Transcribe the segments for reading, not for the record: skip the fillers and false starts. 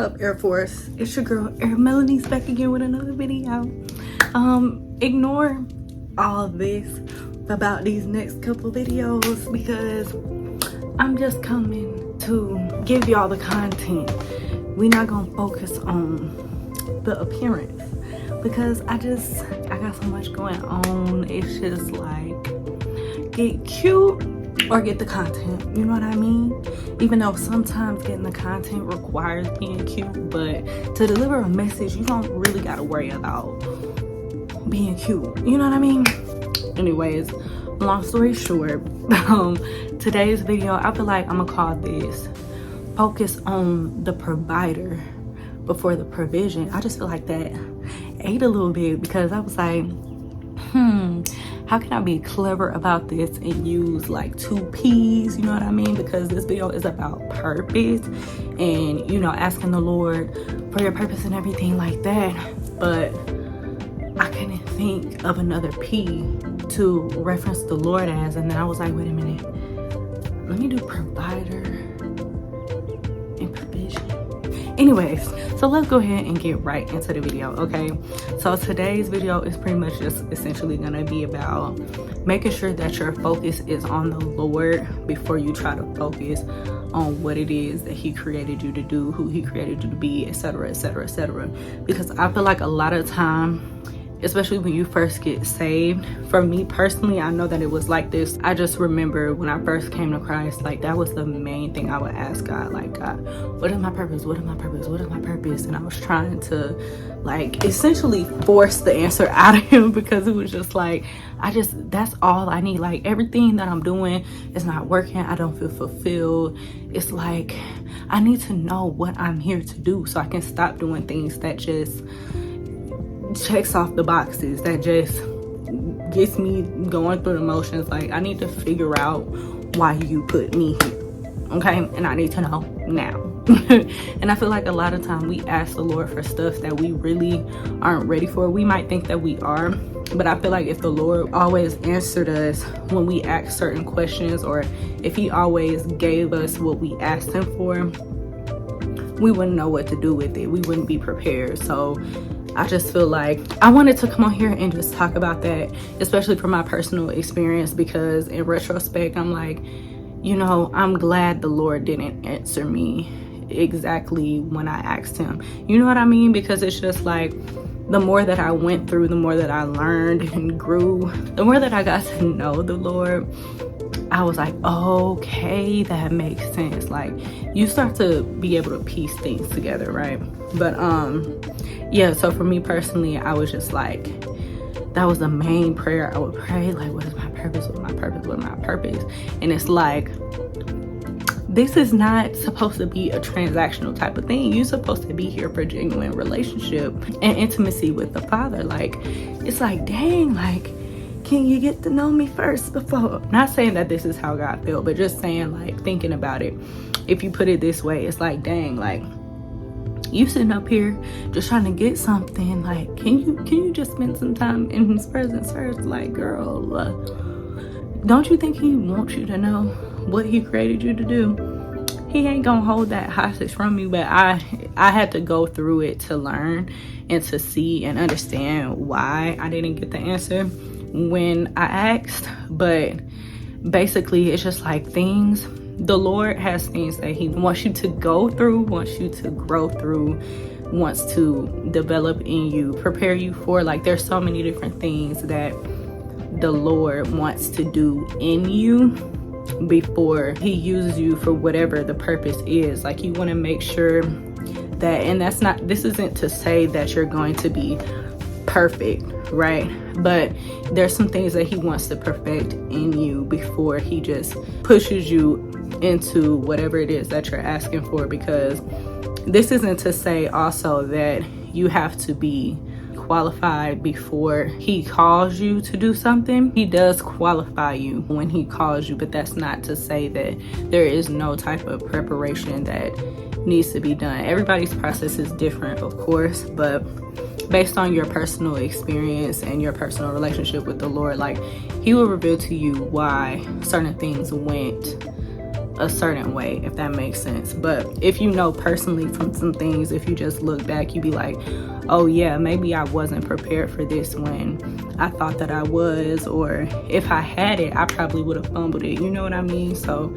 up, Air Force? It's your girl Air Melanie's back again with another video. Ignore all of this about these next couple videos because I'm just coming to give y'all the content. We're not gonna focus on the appearance because I got so much going on. It's just like, get cute or get the content, you know what I mean? Even though sometimes getting the content requires being cute, but to deliver a message, you don't really gotta worry about being cute, you know what I mean? Anyways, long story short, today's video, I feel like I'm gonna call this focus on the provider before the provision. I just feel like that ate a little bit because I was like, how can I be clever about this and use like 2 P's, you know what I mean? Because this video is about purpose and, you know, asking the Lord for your purpose and everything like that. But I couldn't think of another P to reference the Lord as. And then I was like, wait a minute, let me do provider and provision. Anyways, so let's go ahead and get right into the video, okay? So today's video is pretty much just essentially gonna be about making sure that your focus is on the Lord before you try to focus on what it is that he created you to do, who he created you to be, etc., etc., etc. Because I feel like a lot of time, especially when you first get saved, for me personally, I know that it was like this. I just remember when I first came to Christ, like that was the main thing I would ask God, like, God, what is my purpose? What is my purpose? What is my purpose? And I was trying to like essentially force the answer out of him because it was just like, that's all I need. Like everything that I'm doing is not working. I don't feel fulfilled. It's like, I need to know what I'm here to do so I can stop doing things that just checks off the boxes, that just gets me going through the motions. Like I need to figure out why you put me here, okay? And I need to know now. And I feel like a lot of time we ask the Lord for stuff that we really aren't ready for. We might think that we are, but I feel like if the Lord always answered us when we asked certain questions, or if he always gave us what we asked him for, we wouldn't know what to do with it. We wouldn't be prepared. So I just feel like I wanted to come on here and just talk about that, especially from my personal experience, because in retrospect, I'm like, you know, I'm glad the Lord didn't answer me exactly when I asked him. You know what I mean? Because it's just like, the more that I went through, the more that I learned and grew, the more that I got to know the Lord, I was like, okay, that makes sense. Like you start to be able to piece things together, right? But yeah, so for me personally, I was just like, that was the main prayer I would pray, like, what is my purpose? What is my purpose? What is my purpose? And it's like, this is not supposed to be a transactional type of thing. You're supposed to be here for genuine relationship and intimacy with the Father. Like, it's like, dang, like, can you get to know me first before? Not saying that this is how God felt, but just saying, like, thinking about it. If you put it this way, it's like, dang, like, you sitting up here just trying to get something. Like, can you just spend some time in his presence first? Like, girl, don't you think he wants you to know what he created you to do? He ain't gonna hold that hostage from you, but I had to go through it to learn and to see and understand why I didn't get the answer when I asked. But basically, it's just like things, the Lord has things that he wants you to go through, wants you to grow through, wants to develop in you, prepare you for. Like, there's so many different things that the Lord wants to do in you before he uses you for whatever the purpose is. Like, you want to make sure that, and this isn't to say that you're going to be perfect, right? But there's some things that he wants to perfect in you before he just pushes you into whatever it is that you're asking for. Because this isn't to say also that you have to be qualified before he calls you to do something. He does qualify you when he calls you, but that's not to say that there is no type of preparation that needs to be done. Everybody's process is different, of course, but based on your personal experience and your personal relationship with the Lord, like, he will reveal to you why certain things went a certain way, if that makes sense. But if you know personally from some things, if you just look back, you be like, oh yeah, maybe I wasn't prepared for this when I thought that I was, or if I had it, I probably would have fumbled it. You know what I mean? So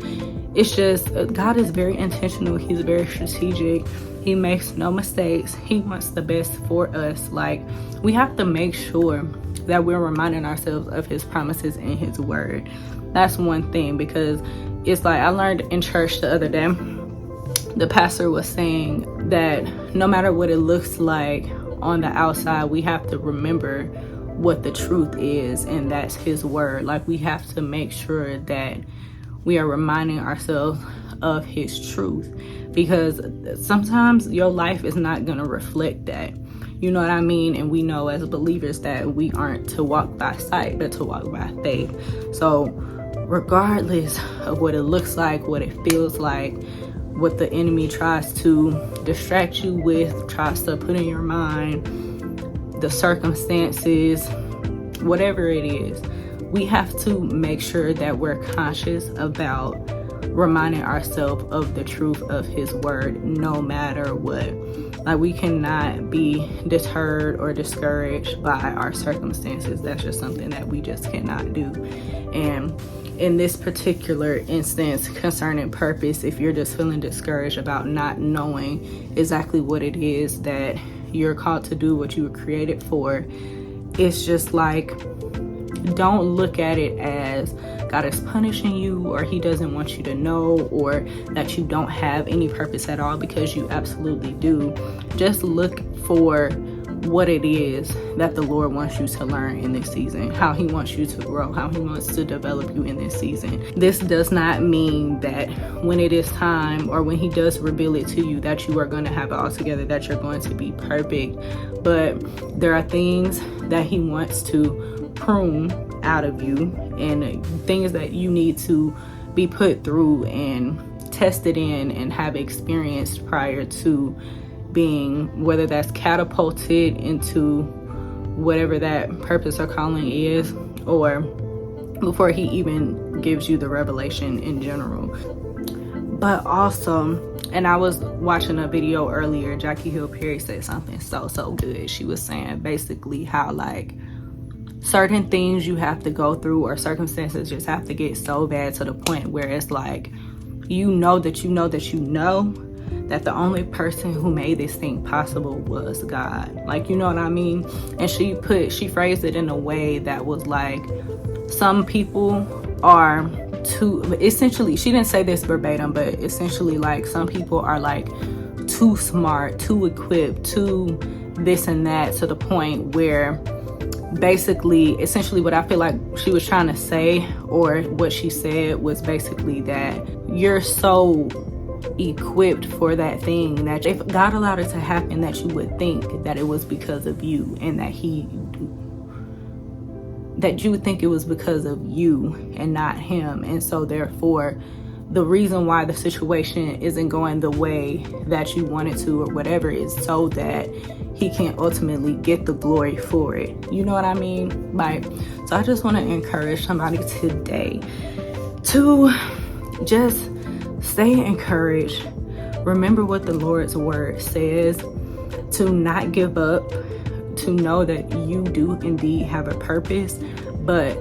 it's just, God is very intentional. He's very strategic. He makes no mistakes. He wants the best for us. Like, we have to make sure that we're reminding ourselves of his promises and his word. That's one thing, because it's like I learned in church the other day, the pastor was saying that no matter what it looks like on the outside, we have to remember what the truth is, and that's his word. Like, we have to make sure that we are reminding ourselves of his truth, because sometimes your life is not going to reflect that. You know what I mean? And we know as believers that we aren't to walk by sight, but to walk by faith. So regardless of what it looks like, what it feels like, what the enemy tries to distract you with, tries to put in your mind, the circumstances, whatever it is, we have to make sure that we're conscious about reminding ourselves of the truth of his word, no matter what. Like, we cannot be deterred or discouraged by our circumstances. That's just something that we just cannot do. And in this particular instance concerning purpose, if you're just feeling discouraged about not knowing exactly what it is that you're called to do, what you were created for, it's just like, don't look at it as God is punishing you, or he doesn't want you to know, or that you don't have any purpose at all, because you absolutely do. Just look for what it is that the Lord wants you to learn in this season, how he wants you to grow, how he wants to develop you in this season. This does not mean that when it is time, or when he does reveal it to you, that you are going to have it all together, that you're going to be perfect. But there are things that he wants to prune out of you, and things that you need to be put through and tested in and have experienced prior to being, whether that's catapulted into whatever that purpose or calling is, or before he even gives you the revelation in general. But also, and I was watching a video earlier, Jackie Hill Perry said something so good. She was saying basically how, like, certain things you have to go through, or circumstances just have to get so bad to the point where it's like, you know that the only person who made this thing possible was God. Like, you know what I mean? And she phrased it in a way that was like, some people are too, essentially, she didn't say this verbatim, but essentially, like, some people are like too smart, too equipped, too this and that, to the point where basically, essentially what I feel like she was trying to say, or what she said, was basically that you're so equipped for that thing that if God allowed it to happen, that you would think that it was because of you, and that you would think it was because of you and not him. And so therefore, the reason why the situation isn't going the way that you want it to, or whatever, is so that he can ultimately get the glory for it. You know what I mean? Like, so I just want to encourage somebody today to just stay encouraged. Remember what the Lord's word says, to not give up, to know that you do indeed have a purpose, but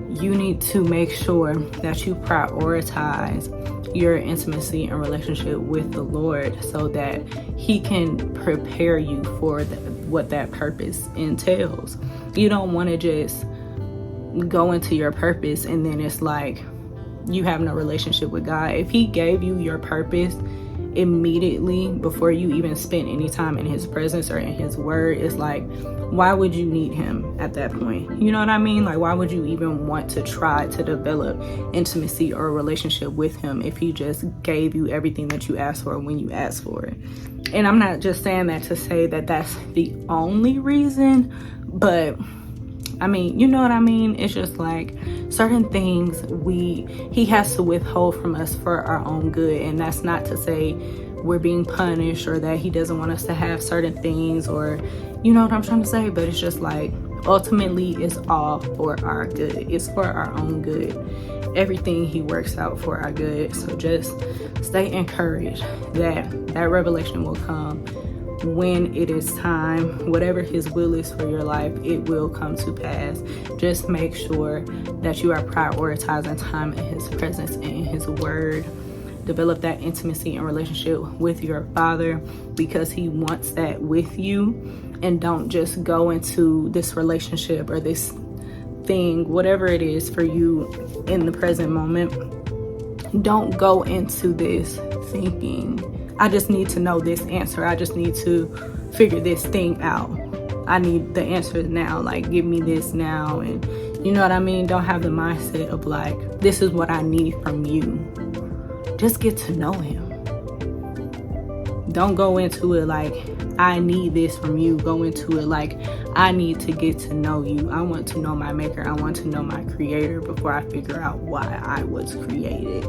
you need to make sure that you prioritize your intimacy and relationship with the Lord, so that he can prepare you for what that purpose entails. You don't want to just go into your purpose and then it's like you have no relationship with God. If he gave you your purpose immediately before you even spent any time in his presence or in his word, it's like, why would you need him at that point? You know what I mean? Like, why would you even want to try to develop intimacy or a relationship with him if he just gave you everything that you asked for when you asked for it? And I'm not just saying that to say that that's the only reason, but I mean, you know what I mean? It's just like certain things he has to withhold from us for our own good. And that's not to say we're being punished or that he doesn't want us to have certain things, or you know what I'm trying to say. But it's just like, ultimately it's all for our good. It's for our own good. Everything he works out for our good. So just stay encouraged that that revelation will come when it is time. Whatever his will is for your life, it will come to pass. Just make sure that you are prioritizing time in his presence and in his word. Develop that intimacy and relationship with your Father, because he wants that with you. And don't just go into this relationship or this thing, whatever it is for you in the present moment. Don't go into this thinking, I just need to know this answer. I just need to figure this thing out. I need the answer now. Like, give me this now. And you know what I mean? Don't have the mindset of like, this is what I need from you. Just get to know him. Don't go into it like, I need this from you. Go into it like, I need to get to know you. I want to know my maker. I want to know my creator before I figure out why I was created.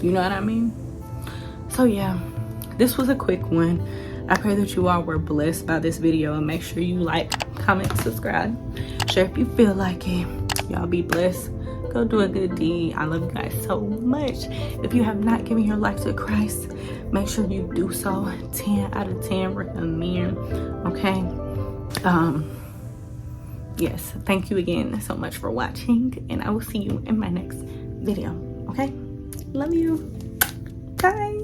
You know what I mean? So yeah, this was a quick one. I pray that you all were blessed by this video, and make sure you like, comment, subscribe, share if you feel like it. Y'all be blessed. Go do a good deed. I love you guys so much. If you have not given your life to Christ, make sure you do so. 10 out of 10 recommend. Okay. Yes, thank you again so much for watching, and I will see you in my next video. Okay, love you. Bye.